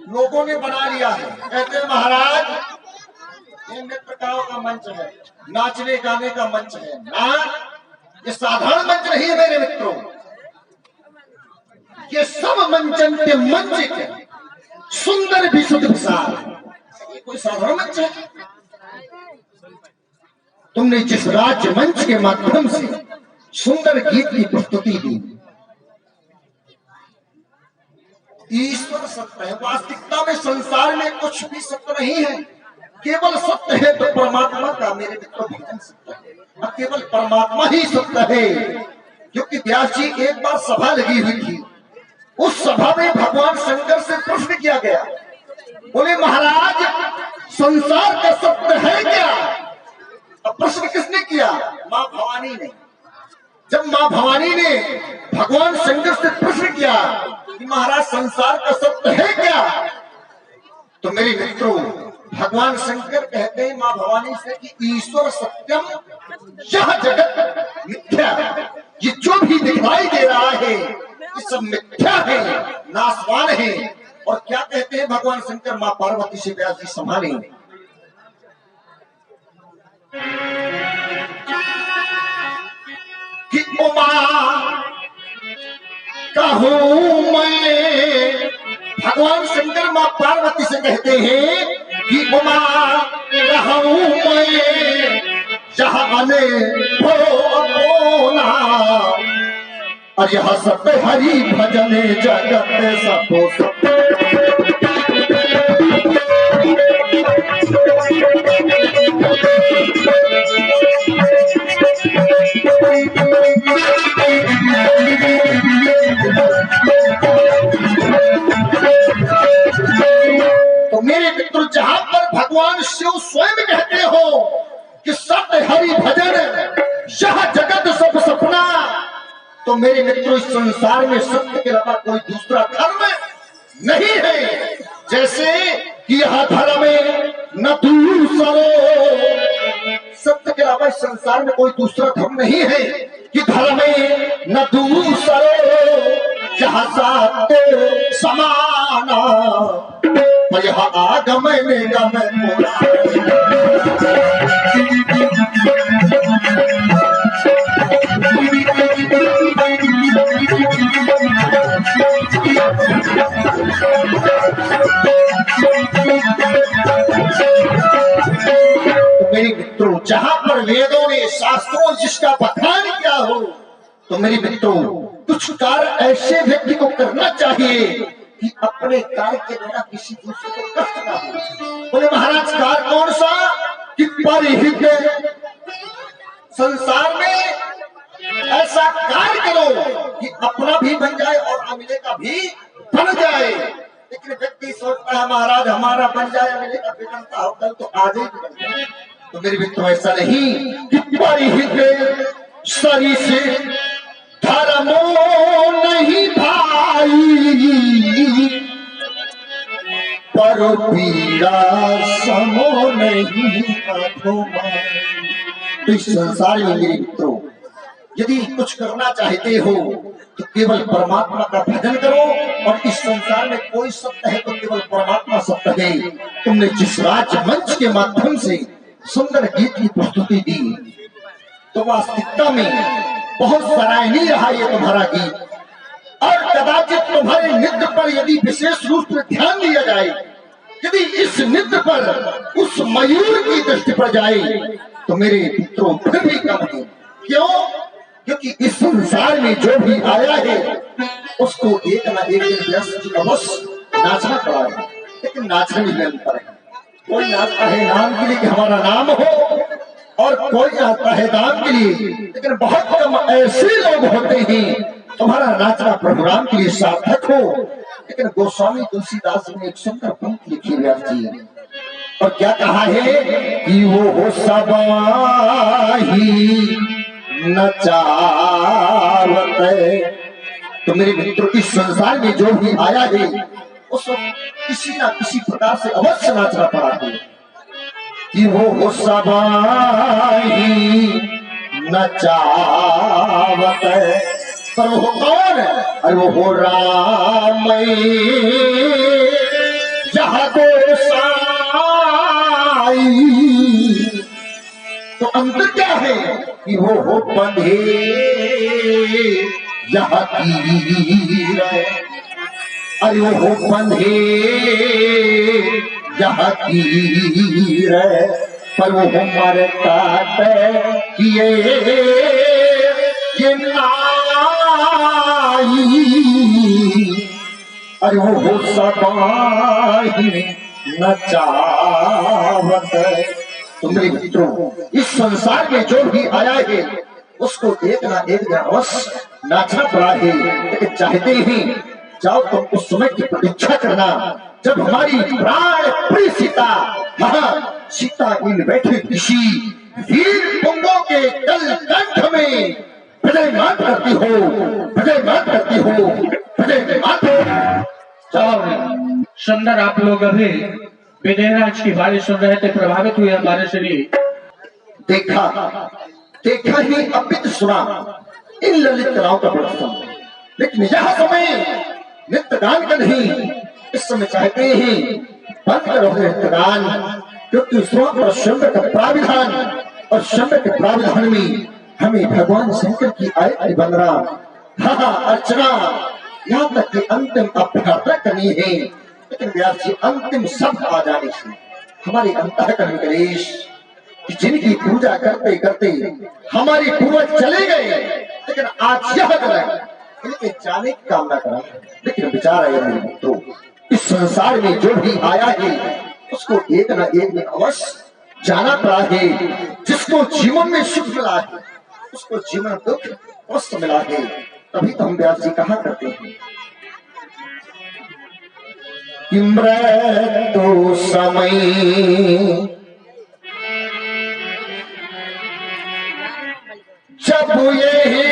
लोगों ने बना लिया है। कहते हैं महाराज ये नृत्य का मंच है, नाचने गाने का मंच है ना, ये साधारण मंच नहीं है मेरे मित्रों। ये सब मंचन के मंच के सुंदर विशुद्ध विशाल, ये कोई साधारण मंच है? तुमने जिस राज्य मंच के माध्यम से सुंदर गीत की प्रस्तुति दी, ईश्वर सत्य है। वास्तविकता में संसार में कुछ भी सत्य नहीं है, केवल सत्य है तो परमात्मा का मेरे मित्रों भजन सत्य है, और केवल परमात्मा ही सत्य है। क्योंकि व्यास जी एक बार सभा लगी हुई थी, उस सभा में भगवान शंकर से प्रश्न किया गया, बोले महाराज संसार का सत्य है क्या? अब प्रश्न किसने किया? मां भवानी ने। जब मां भवानी ने भगवान शंकर से प्रश्न किया कि महाराज संसार का सत्य है क्या, तो मेरे मित्रों भगवान शंकर कहते हैं मां भवानी से कि ईश्वर सत्यम यह जगत मिथ्या, ये जो भी दिखाई दे रहा है ये सब मिथ्या है, नाशवान है। और क्या कहते हैं भगवान शंकर मां पार्वती से? व्यास जी संभाले कि उमा कहूं मैं, भगवान शंकर मां पार्वती से कहते हैं कि उमा कहूं मैं जहां ने भोला, और यह सब हरि भजन जगत सबो सब। तो मेरे मित्र जहां पर भगवान शिव स्वयं कहते हो कि सत्य हरि भजन यह जगत सब सपना, तो मेरे मित्रों इस संसार में सत्य के अलावा कोई दूसरा धर्म नहीं है। जैसे कि यह धर्म न दूसरो, सत्य के अलावा इस संसार में कोई दूसरा धर्म नहीं है कि धर्म न दूसरो जहां सत्य समाना, पर यह आगम निगम मेरे मित्रों जहां पर वेदों ने शास्त्रों जिसका बखान किया हो, तो मेरे मित्रों कुछ कार्य ऐसे व्यक्ति को करना चाहिए कि अपने कार्य के द्वारा किसी दूसरे को कष्ट ना हो। बोले महाराज कार्य कौन सा? कि परिहित संसार में ऐसा कार्य करो कि अपना भी बन जाए और अमिले का भी बन जाए। लेकिन व्यक्ति सोचता है महाराज हमारा बन जाए, अमिले का बिगड़ता हो कल तो आज ही बन जाए। तो मेरे मित्रों ऐसा नहीं कि परिहित सरी से धर्मो नहीं भाई, पर पीड़ा समो नहीं तो इस संसार में मेरे मित्रों यदि कुछ करना चाहते हो तो केवल परमात्मा का भजन करो, और इस संसार में कोई सत्य है तो केवल परमात्मा सत्य है। तुमने जिस राज्य मंच के माध्यम से सुंदर गीत की प्रस्तुति दी, तो वास्तविकता में बहुत सराहनीय रहा ये तुम्हारा गीत, और कदाचित तुम्हारे नृत्य पर यदि विशेष रूप से ध्यान दिया जाए, यदि इस नृत्य पर उस मयूर की दृष्टि पर जाए तो मेरे मित्रों फिर भी कम है। क्यों? क्योंकि इस संसार में जो भी आया है उसको एक ना एक दिन व्यस्त अवश्य नाचना पड़ा है। लेकिन नाचने में निरंतर है, कोई नाचता है नाम के लिए कि हमारा नाम हो, और कोई आता है दान के लिए। लेकिन बहुत कम ऐसे लोग होते हैं तुम्हारा नाचना प्रभु राम के लिए सार्थक हो। लेकिन गोस्वामी तुलसीदास ने एक सुंदर पंक्ति लिखी व्यास जी, और क्या कहा है कि वो हो सबाही नचावत। तो मेरे मित्रों इस संसार में जो भी आया है उस किसी ना किसी प्रकार से अवश्य नाचना पड़ा है कि वो हो सबाही नचावत। पर वो कौन है? अरे वो हो राम अंतर क्या है कि वो हो बंधे यहाँ तीर, अरे वो हो बंधे यहाँ तीर, पर वो मरता किए ये नाई, अरे वो हो सबाही नचावत। तो मेरे मित्रों, इस संसार में जो भी आया है उसको एक ना एक दिन अवश्य नाचना पड़ा है, लेकिन चाहते ही जाओ तुम उस समय की प्रतीक्षा करना जब हमारी प्राण प्रिय सीता, हाँ सीता इन बैठे किसी वीर पुंगों के कल कंठ में विजयमान करती हो, विजयमान करती हो, विजयमान हो। सुंदर, आप लोग अभी विजयराज की वाणी सुन रहे थे, प्रभावित हुए हमारे शरीर। देखा देखा ही अपित सुना इन ललित कलाओं का प्रदर्शन, लेकिन यह समय नृत्य गान का नहीं, इस समय चाहते हैं बंद करो नृत्य गान, क्योंकि उस वक्त पर शंकर का प्राविधान, और शंकर के प्राविधान में हमें भगवान शंकर की आयत बनना, हाँ अर्चना, यहाँ तक कि अंतिम अभ्यर्थना करनी है। लेकिन व्यास जी अंतिम शब्द आ जाने से हमारे अंतःकरण में कलेश, जिनकी पूजा करते करते हमारी पूर्वज चले गए, लेकिन आज यह करें इनके जाने की कामना करा। लेकिन विचार है मेरे मित्रों, इस संसार में जो भी आया है उसको एक ना एक दिन अवश्य जाना पड़ा है। जिसको जीवन में सुख मिला है उसको जीवन दुख अवश्य मिला है। तभी तो हम व्यास जी कहा करते हैं कि मृत्यु समय जब यही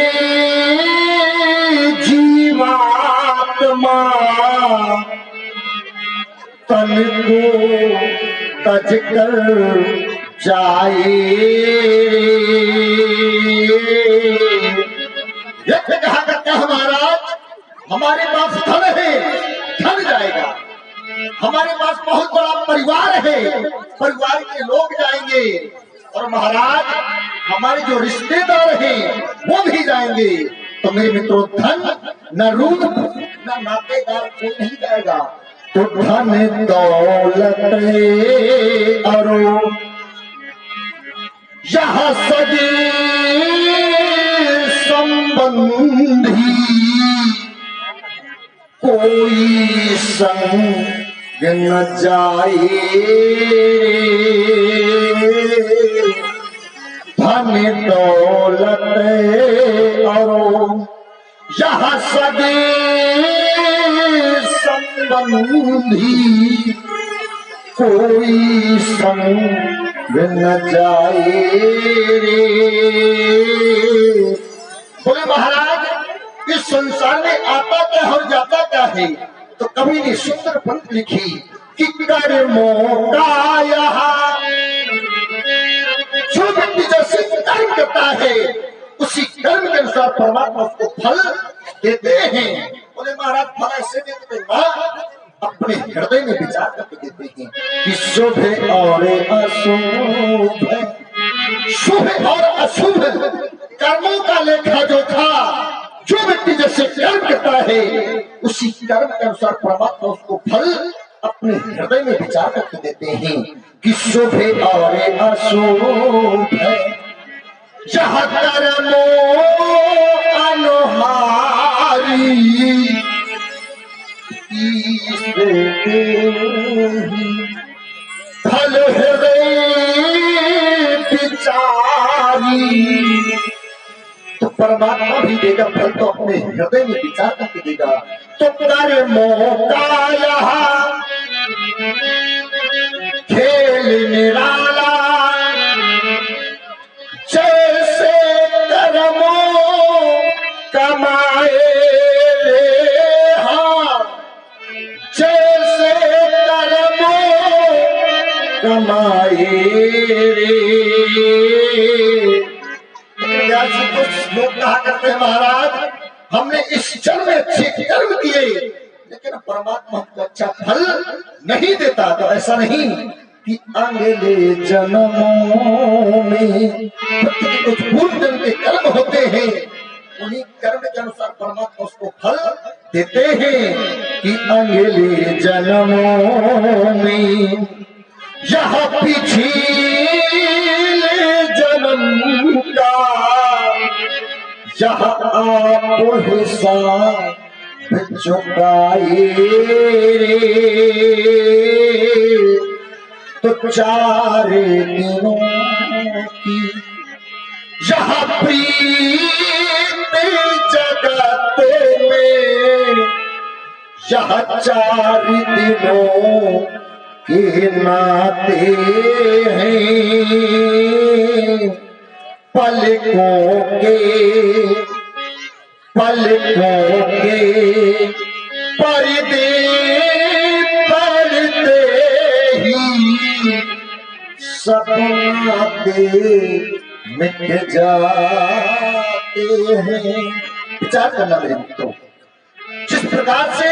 जीवात्मा तन को तज कर जाए, ये कहा करते हैं महाराज, हमारे पास धन है, धन जाएगा, हमारे पास बहुत बड़ा परिवार है, परिवार के लोग जाएंगे, और महाराज हमारे जो रिश्तेदार हैं वो भी जाएंगे। तो मेरे मित्रों, धन न रूप न नातेदार कोई नहीं जाएगा। तो धन दौलत अरो यहाँ सदी संबंधी कोई संग न जाए, धन दौलत और यहाँ सदी संबंधी कोई संग न जाए रे। बोले महाराज, इस संसार में आता क्या और जाता क्या है? तो कवि ने सुंदर पंक्ति लिखी कि कर्मों का यहाँ जो व्यक्ति जैसे कर्म करता है उसी कर्म के अनुसार परमात्मा उसको फल देते हैं। बोले महाराज, फल ऐसे देते हैं, अपने हृदय में विचार करके देते हैं कि शुभ और अशुभ, शुभ और अशुभ कर्मों का लेखा जोखा जो व्यक्ति जैसे कर्म करता है उसी कर्म के अनुसार परमात्मा उसको फल अपने हृदय में विचार करके देते हैं कि शुभ और अशुभ जहाँ कर्मों अनुहारी फल हृदय विचारी। तो परमात्मा भी देगा फल तो अपने हृदय में विचार करके देगा। तो कर्मों का यहाँ खेल निराला, जैसे कर्मों कमाए हाँ, जैसे कर्मों कमाए रे। कुछ लोग कहा करते हैं महाराज, हमने इस जन्म में अच्छे कर्म किए लेकिन परमात्मा को अच्छा फल नहीं देता। तो ऐसा नहीं, कि अगले जन्मों में कुछ पूर्व जन्म के कर्म होते हैं, उन्हीं कर्म के अनुसार परमात्मा उसको फल देते हैं कि अगले जन्मों में यह पिछले जन्म का यह आपको हिसाब चुकाए तो 4 दिनों की यह प्रीत जगत में यह 4 दिनों के नाते हैं, पलकों के पर्दे पड़ते ही सब नाते मिट जाते हैं। विचार करना मेरे मित्रों, जिस प्रकार से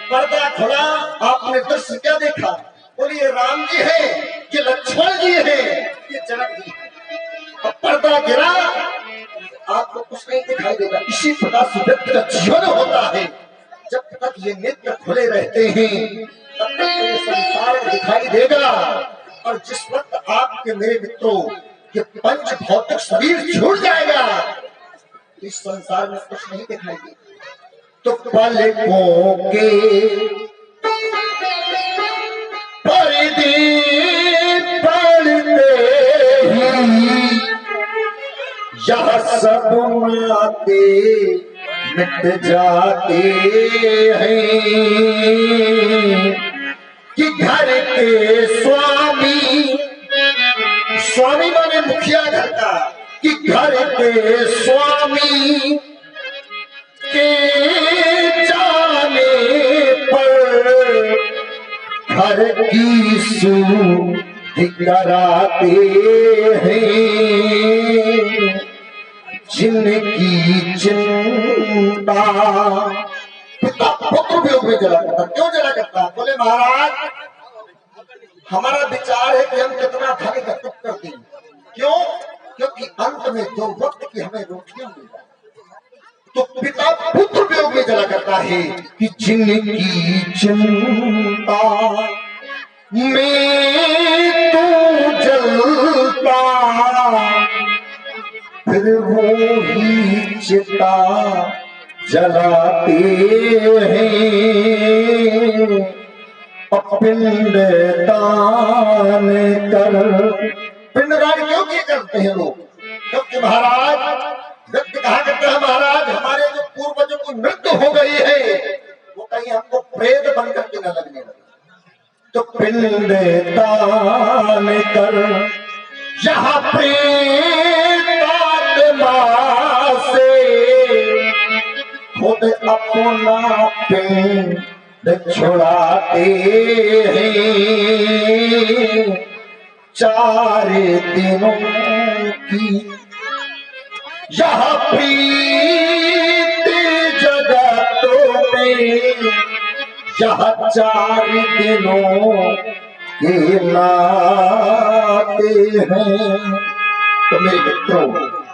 पर्दा खुला आपने दृश्य क्या देखा? बोलिए राम जी है, ये लक्ष्मण जी है, ये जनक जी है। अब पर्दा गिरा, आपको कुछ नहीं दिखाई देगा। इसी प्रकार से व्यक्ति का जीवन होता है। जब तक ये नेत्र खुले रहते हैं तब तक ये संसार दिखाई देगा, और जिस वक्त आपके मेरे मित्रों ये पंच भौतिक शरीर छूट जाएगा, इस संसार में कुछ नहीं दिखाई देगा। तो पलकों के पर्दे पड़ते ही यह सब नाते मिट जाते हैं कि घर के स्वामी माने मुखिया घर का, कि घर के स्वामी के जाने पर घर की सुधि कराते हैं, जिनकी चिंता पिता पुत्र वियोग में जला करता। क्यों जला करता? बोले महाराज हमारा विचार है कि हम कितना धन एकत्रित कर दें। क्यों? क्योंकि अंत में 2 वक्त की हमें रोटियां मिल जाए। तो पिता पुत्र वियोग में जला करता है कि जिनकी चिंता में तू जलता, फिर वो ही चिता जलाते हैं। पिंड दान कर, पिंडदान क्यों किए करते हैं लोग? क्योंकि महाराज व्यक्ति कहा करते हैं महाराज हमारे जो पूर्वजों की मृत्यु हो गई है वो कहीं हमको प्रेत बनकर के न लगने लगे। तो पिंड दान कर यहाँ प्रेतात्मा से खुद अपना पिंड छुड़ाते हैं। 4 दिनों की यह प्रीत जगतों में यह 4 दिनों के नाते हैं। तो मेरे मित्रों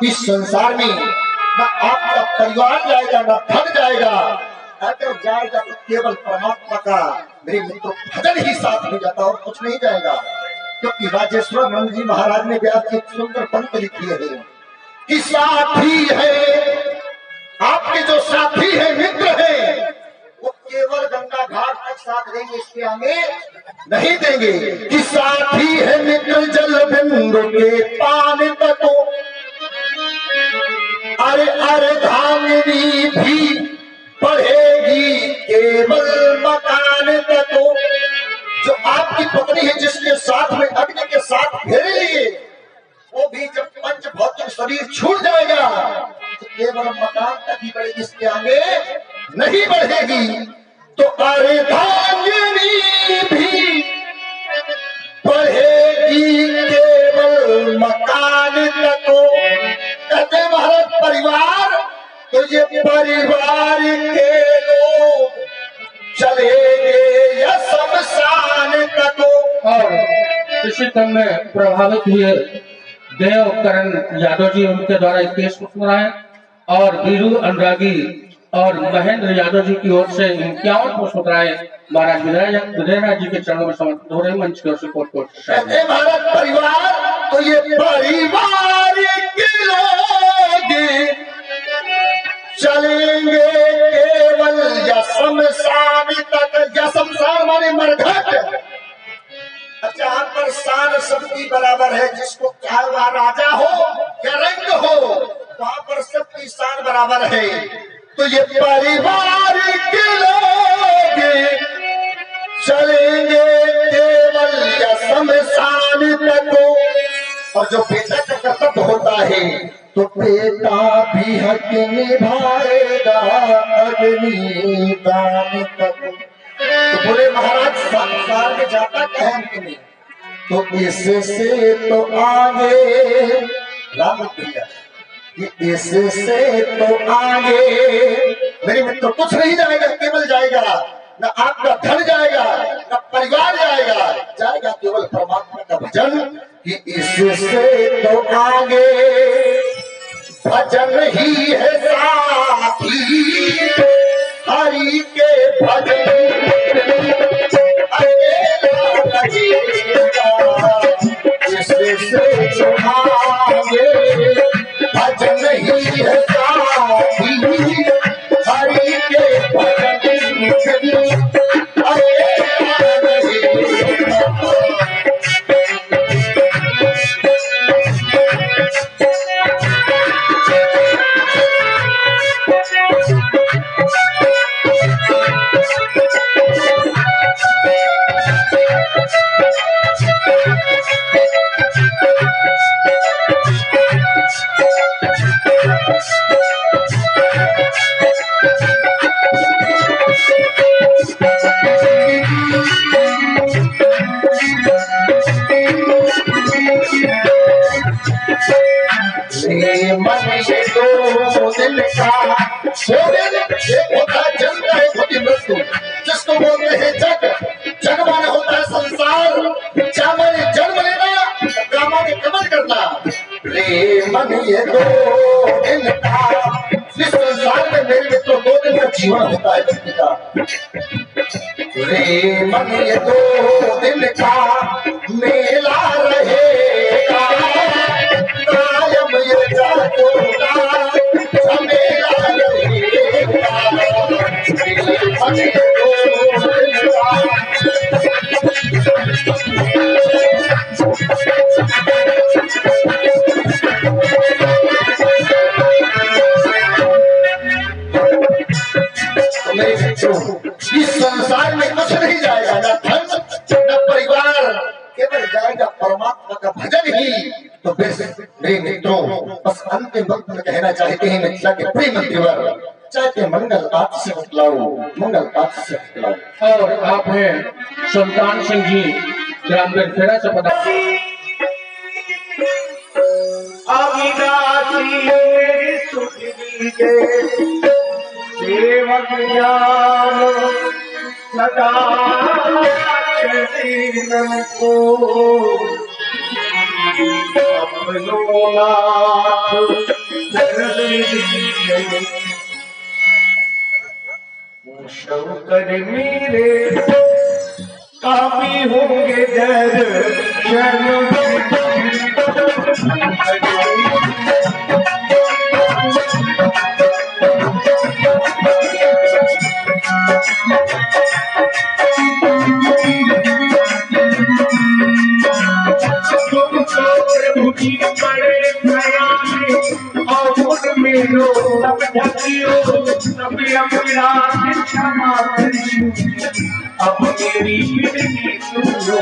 इस संसार में न आपका परिवार जाएगा न धन जाएगा, अगर जाएगा तो केवल परमात्मा का मेरे मित्रों भजन ही साथ में जाता और कुछ नहीं जाएगा। क्योंकि राजेश्वर नंद जी महाराज ने व्यास की एक सुंदर पंक्ति लिखी है कि साथी है आपके, जो साथी है मित्र है वो केवल गंगा घाट तक साथ देंगे, इसके आगे नहीं देंगे। कि साथी है मित्र जल बिंदु के पान तक, अरे अर्धांगिनी भी पढ़ेगी केवल मकान तक। जो आपकी पत्नी है जिसके साथ में अग्नि के साथ फेरे लिए, वो भी जब पंच भौतिक शरीर छूट जाएगा तो केवल मकान तक ही बढ़ेगी, इसके आगे नहीं बढ़ेगी। तो अर्धांगिनी भी बढ़ेगी केवल मकान तक। कहते महाराज परिवार, तो ये परिवार के लोग चलेंगे या शमशान तक। इसी क्रम में प्रभावित हुए देव करण यादव जी उनके द्वारा एक केस को सुनाए और बीरू अनुरागी और महेंद्र यादव जी की ओर से 51 पुष्प मुद्राएं महाराज विजयराज जी के चरणों में समर्पित हो रहे मंच की ओर से कोट कहते भारत परिवार तो ये परिवार के लोग चलेंगे केवल या शमशान तक, या शमशान माने मरघट। जहाँ पर शान सबकी बराबर है, जिसको क्या वह राजा हो या रंग हो, वहां पर सबकी शान बराबर है। तो ये परिवार के लोग चलेंगे केवल या शमशान तक। और जो बेटा का कर्तव्य होता है तो बेटा भी हक निभाएगा अग्निदान तक। तो बोले महाराज संसार में जाता क्या है अंत में, तो इससे तो आगे राम प्रिया, ये इससे तो आगे मेरे मित्र कुछ नहीं जाएगा, केवल जाएगा न आपका धन जाएगा न परिवार जाएगा, जाएगा केवल परमात्मा का भजन। कि इससे तो आगे भजन ही है साथी, हरि के भजन इससे तो आगे भजन ही है साथी, हरि के भजन जिसको बोलते हैं जग। जग माने होता है संसार, चा माने जन्म लेना, का माने कमल करना। रे मन ये दो दिन का, इस संसार में मेरे मित्रों 2 दिन का जीवन होता है व्यक्ति का। रे मन ये 2 दिन का मेला रहेगा, कायम ये जातो का झमेला रहेगा। मन ये 2 दिन का इस संसार में कुछ नहीं जाएगा, न धन न परिवार, केवल जाएगा परमात्मा का भजन ही। तो बस मेरे मित्रों, बस अंतिम वक्त में कहना चाहते हैं मिथिला के प्रिय मंत्रीवर, चाहते मंगल आप से बतलाओ, मंगल आप से बतलाओ। और आप हैं सुल्तान सिंह जी ग्राम बेलखेड़ा से पता सेवक जानो सदा चरणन को, अपनो नाथ शंकर मेरे काफी होंगे दर्शन। प्रभु की बड़े दया में और मेरो सब ढकियो, सब अपराध क्षमा करियो, अब मेरी विनती सुनो।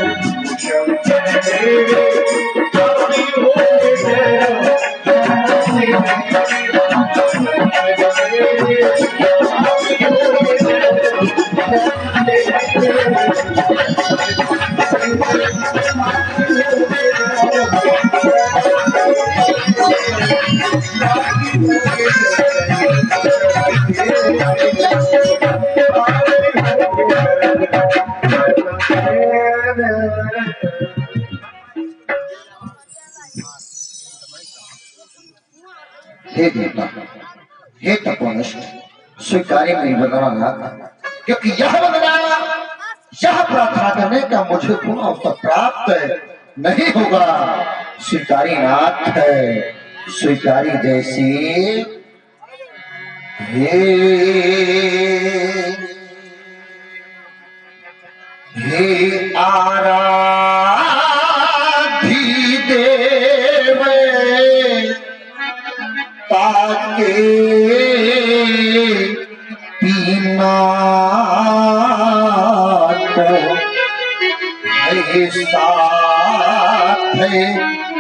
शंकर मेरे काफी होंगे स्वीकारी नहीं बनाना, क्योंकि यह बनाना, यह प्रार्थना करने का मुझे पुनः अवसर प्राप्त नहीं होगा। स्वीकारी नाथ है, स्वीकारी जैसी हे आराधी देव ताके पीना साथ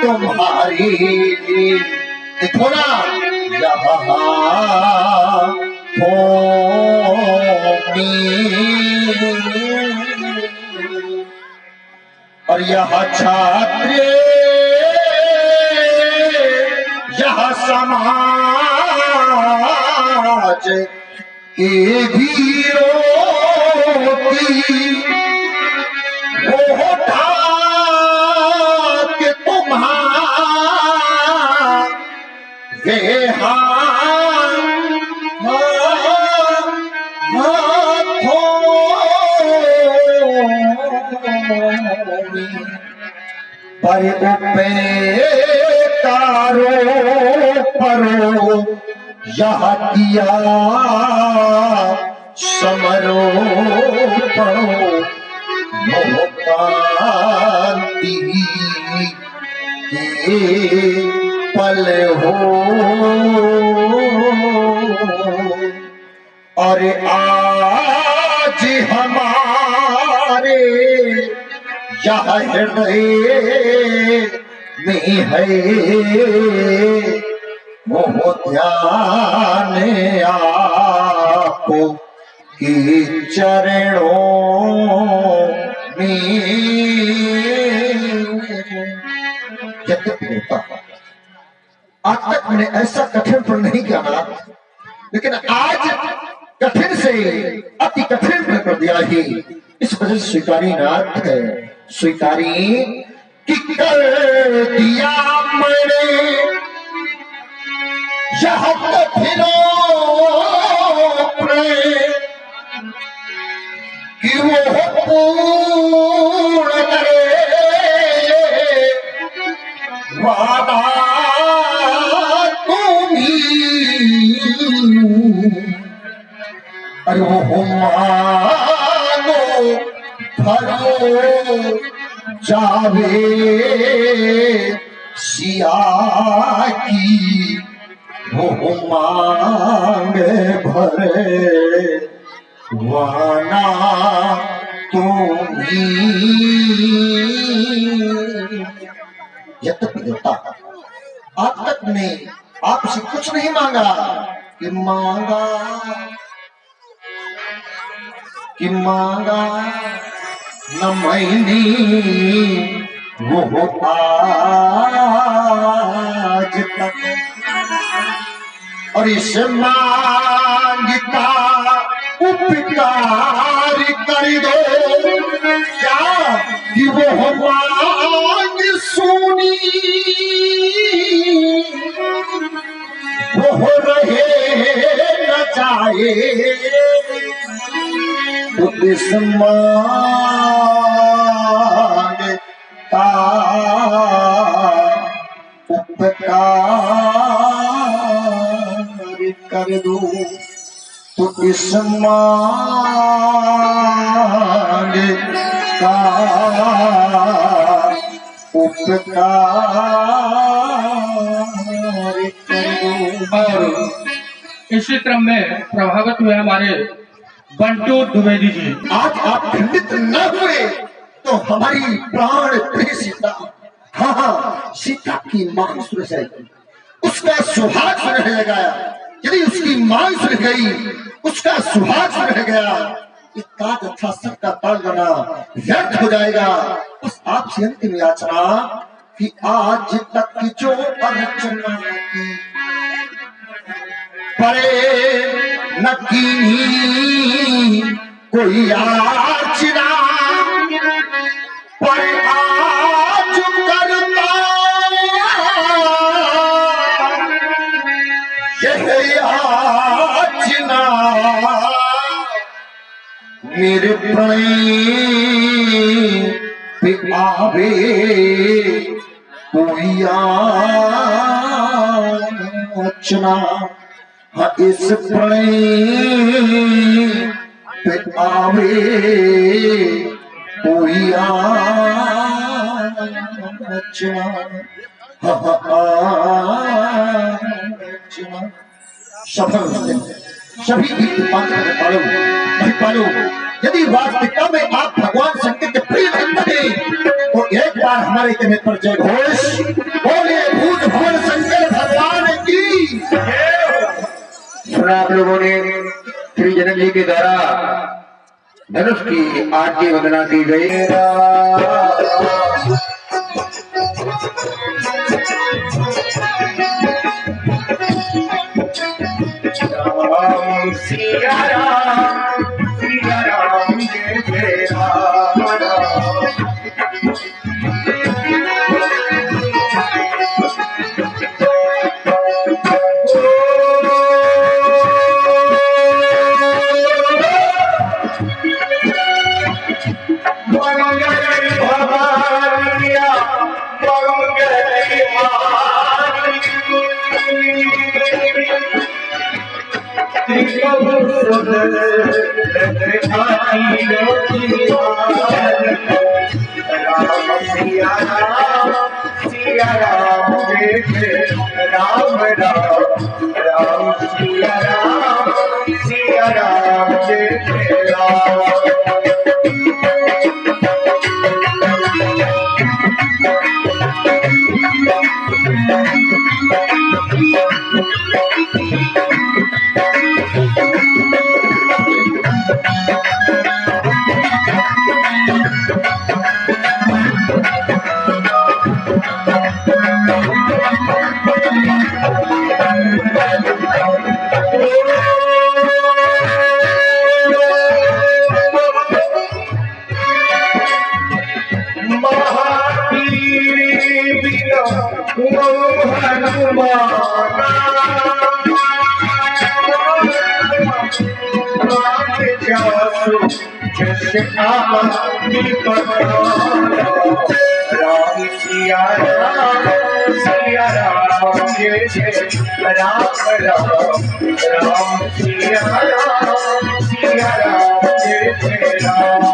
तुम्हारी, देखो ना यहाँ और यह छात्र यह समाज के वीरों की वो ढाक तुम्हारे पर उपकारो परो यह किया समरो परो मोहकांति के पल हो। और आज हमारे यह हृदय में है मोह ध्यान आपको के चरणों में। होता आज तक मैंने ऐसा कठिन पर नहीं किया ना, लेकिन आज कठिन से अति कठिन कर दिया ही, इस वजह से स्वीकारी नाथ है, स्वीकारी कि कर दिया मैंने यह कठिनों कि वो पूर्ण करे वादा तुम्ही। अरे वो मानो भरो जावे सिया की, वो मांग भरे वाना तुम्ही। यद्यपि देवता आज तक ने आपसे कुछ नहीं मांगा कि मांगा न मैंने वो आज तक, और इस मांगता उपकार कर दो क्या कि वो मांग सुनी, वो रहे न जाए तो इस मांग का उपकार कर दो, तो इस मांग का उपकार कर दो। और इसी क्रम में प्रभावित हुए हमारे बंटू द्विवेदी जी। आज आप खंडित न हुए तो हमारी प्राण प्रिय सीता, हाँ सीता की मांग सुन जाएगी, उसका सुहाग सुन गया। यदि उसकी मांग सुन गई, उसका सुहाग सुन गया, इतना अच्छा सबका ताल बना व्यर्थ हो जाएगा। बस आपसे अंतिम याचना कि आज तक की जो अर्चना की परे न की कोई याचना, पर आज करता यह याचना मेरे प्रणय पे आवे कोई याचना, हाँ इस प्रणय पे आवे कोई याचना, सफल सभी गीत पालो। यदि वास्तविकता में आप भगवान शंकर के प्रिय भक्त हैं तो एक बार हमारे कहने पर जय घोष बोले भूत भवन शंकर भगवान की। सुना आप लोगों ने श्री जनक जी के द्वारा धनुष की आरती वंदना की गई। सिया राम जय जय राम सिया राम जय जय राम राम सिया राम जय जय राम। राम सिया राम जय जय राम राम सिया राम जय जय राम।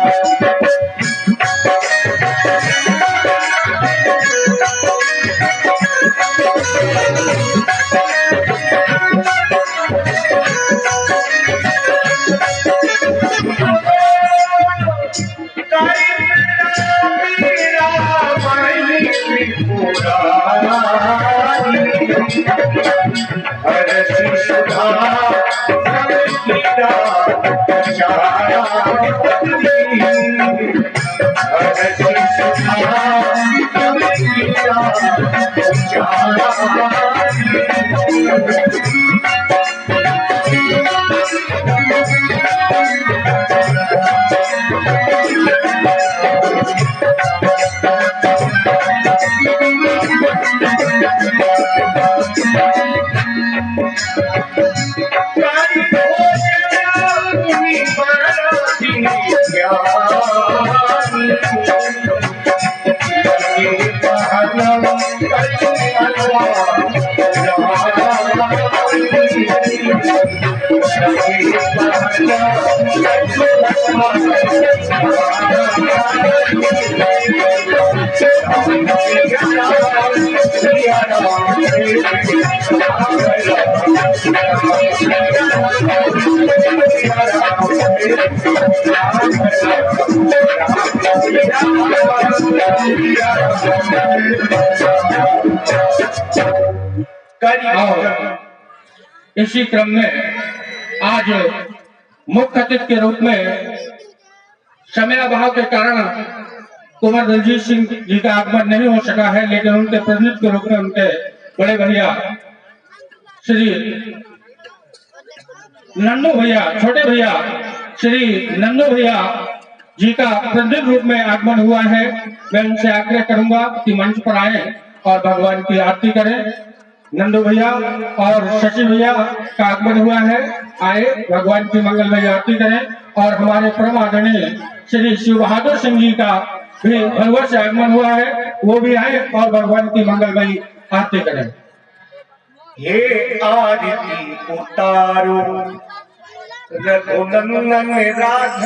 इसी क्रम में आज मुख्य अतिथि के रूप में समय अभाव के कारण कुंवर दलजीत सिंह जी का आगमन नहीं हो सका है, लेकिन उनके प्रतिनिधि के रूप में उनके बड़े भैया श्री नन्नू भैया, छोटे भैया श्री नन्नू भैया जी का प्रतिनिधि रूप में आगमन हुआ है। मैं उनसे आग्रह करूंगा कि मंच पर आए और भगवान की आरती करें। नंदू भैया और शशि भैया का आगमन हुआ है, आए भगवान की मंगलमय आरती करें। और हमारे परम आदरणीय श्री शिव बहादुर सिंह जी का भी भगवत से आगमन हुआ है, वो भी आए और भगवान की मंगलमयी आरती करें। हे आरती उतारो रघुनंदन राघव